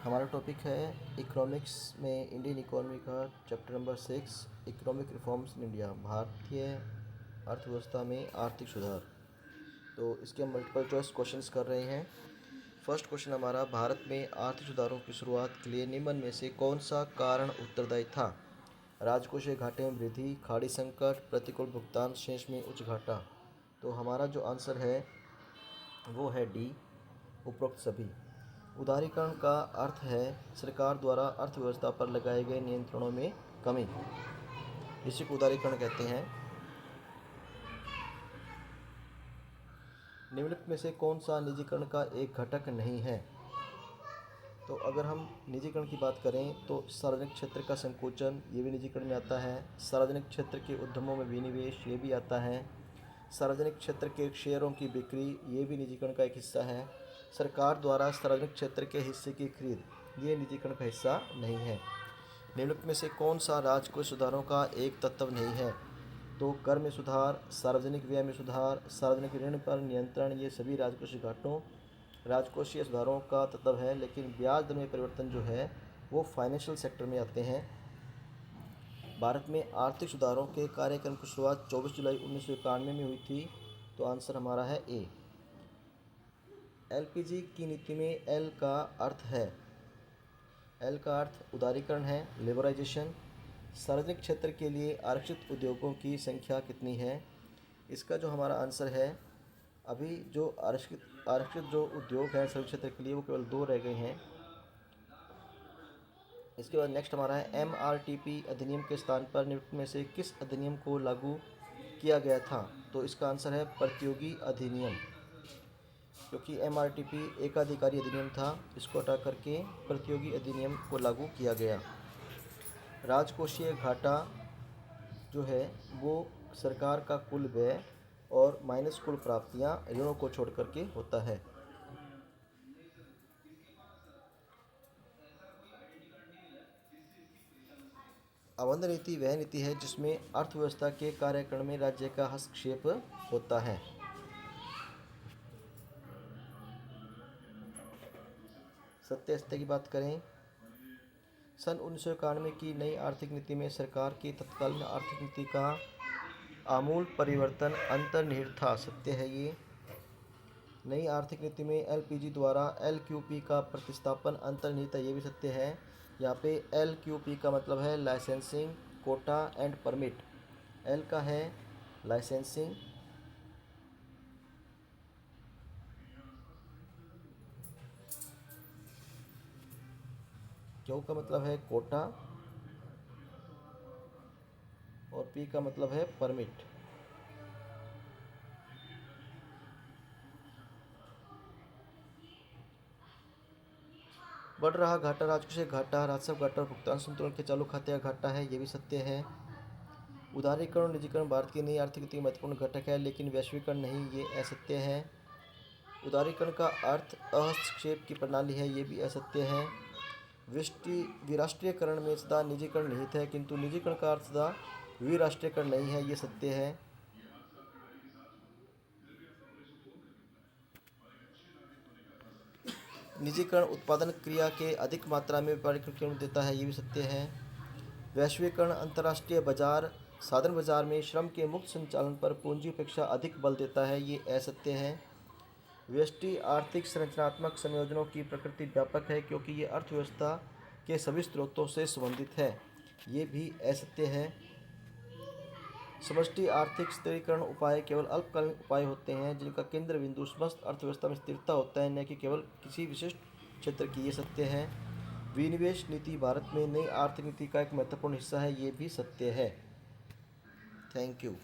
हमारा टॉपिक है इकोनॉमिक्स में इंडियन इकोनॉमी का chapter number 6 economic reforms in India, भारतीय अर्थव्यवस्था में आर्थिक सुधार। तो इसके हम मल्टीपल चॉइस क्वेश्चंस कर रहे हैं। फर्स्ट क्वेश्चन हमारा, भारत में आर्थिक सुधारों की शुरुआत के लिए निम्न में से कौन सा कारण उत्तरदायी था? राजकोषीय घाटे में वृद्धि, खाड़ी संकट, प्रतिकूल भुगतान शेष में उच्च घाटा। तो हमारा जो आंसर है वो है डी, उपरोक्त सभी। उदारीकरण का अर्थ है सरकार द्वारा अर्थव्यवस्था पर लगाए गए नियंत्रणों में कमी, इसी को उदारीकरण कहते हैं। निम्नलिखित में से कौन सा निजीकरण का एक घटक नहीं है? तो अगर हम निजीकरण की बात करें तो सार्वजनिक क्षेत्र का संकोचन, ये भी निजीकरण में आता है। सार्वजनिक क्षेत्र के उद्यमों में विनिवेश, ये भी आता है। सार्वजनिक क्षेत्र के शेयरों की बिक्री, ये भी निजीकरण का एक हिस्सा है। सरकार द्वारा सार्वजनिक क्षेत्र के हिस्से की खरीद, ये निजीकरण का हिस्सा नहीं है। निम्नलिखित में से कौन सा राजकोषीय सुधारों का एक तत्व नहीं है? तो कर में सुधार, सार्वजनिक व्यय में सुधार, सार्वजनिक ऋण पर नियंत्रण, ये सभी राजकोषीय सुधारों का तत्व है। लेकिन ब्याज दर में परिवर्तन जो है वो फाइनेंशियल सेक्टर में आते हैं। भारत में आर्थिक सुधारों के कार्यक्रम की शुरुआत 24 जुलाई 1991 में हुई थी। तो आंसर हमारा है ए। एलपीजी की नीति में एल का अर्थ है, एल का अर्थ उदारीकरण है, लिबरलाइजेशन। सार्वजनिक क्षेत्र के लिए आरक्षित उद्योगों की संख्या कितनी है? इसका जो हमारा आंसर है, अभी जो आरक्षित जो उद्योग हैं सार्वजनिक क्षेत्र के लिए वो केवल 2 रह गए हैं। इसके बाद नेक्स्ट हमारा है एमआरटीपी अधिनियम के स्थान पर निम्न में से किस अधिनियम को लागू किया गया था? तो इसका आंसर है प्रतियोगी अधिनियम, क्योंकि एमआरटीपी एकाधिकारी अधिनियम था, इसको हटा करके प्रतियोगी अधिनियम को लागू किया गया। राजकोषीय घाटा जो है वो सरकार का कुल व्यय और माइनस कुल प्राप्तियां ऋणों को छोड़ करके होता है। अवंद नीति वह नीति है जिसमें अर्थव्यवस्था के कार्यक्रम में राज्य का हस्तक्षेप होता है। सत्य असत्य की बात करें, सन 1991 की नई आर्थिक नीति में सरकार की तत्कालीन आर्थिक नीति का आमूल परिवर्तन अंतर्निहित था। सत्य है ये। नई आर्थिक नीति में एलपीजी द्वारा एलक्यूपी का प्रतिस्थापन अंतर्निहित है, ये भी सत्य है। यहाँ पे एलक्यूपी का मतलब है licensing, quota and permit. L का है लाइसेंसिंग, क्यू का मतलब है कोटा और पी का मतलब है परमिट। बढ़ रहा घाटा राजकोषीय घाटा, राजस्व घाटा और भुगतान संतुलन के चालू खाते का घाटा है, ये भी सत्य है। उदारीकरण और निजीकरण भारत की नई आर्थिक नीति में महत्वपूर्ण घटक है, लेकिन वैश्वीकरण नहीं, ये असत्य है। उदारीकरण का अर्थ हस्तक्षेप की प्रणाली है, ये भी असत्य है। विराष्ट्रीयकरण में सदा निजीकरण निहित है, किंतु निजीकरण का अर्थ सदा विराष्ट्रीयकरण नहीं है, ये सत्य है। निजीकरण उत्पादन क्रिया के अधिक मात्रा में व्यापारीकरण देता है, ये भी सत्य है। वैश्वीकरण अंतर्राष्ट्रीय बाजार साधन बाजार में श्रम के मुक्त संचालन पर पूंजी अपेक्षा अधिक बल देता है, ये असत्य है। व्यष्टि आर्थिक संरचनात्मक संयोजनों की प्रकृति व्यापक है, क्योंकि ये अर्थव्यवस्था के सभी स्रोतों से संबंधित है, ये भी असत्य है। समष्टि आर्थिक स्थिरीकरण उपाय केवल अल्पकालीन उपाय होते हैं जिनका केंद्र बिंदु समस्त अर्थव्यवस्था में स्थिरता होता है, न कि केवल किसी विशिष्ट क्षेत्र की, ये सत्य है। विनिवेश नीति भारत में नई आर्थिक नीति का एक महत्वपूर्ण हिस्सा है, ये भी सत्य है। Thank you.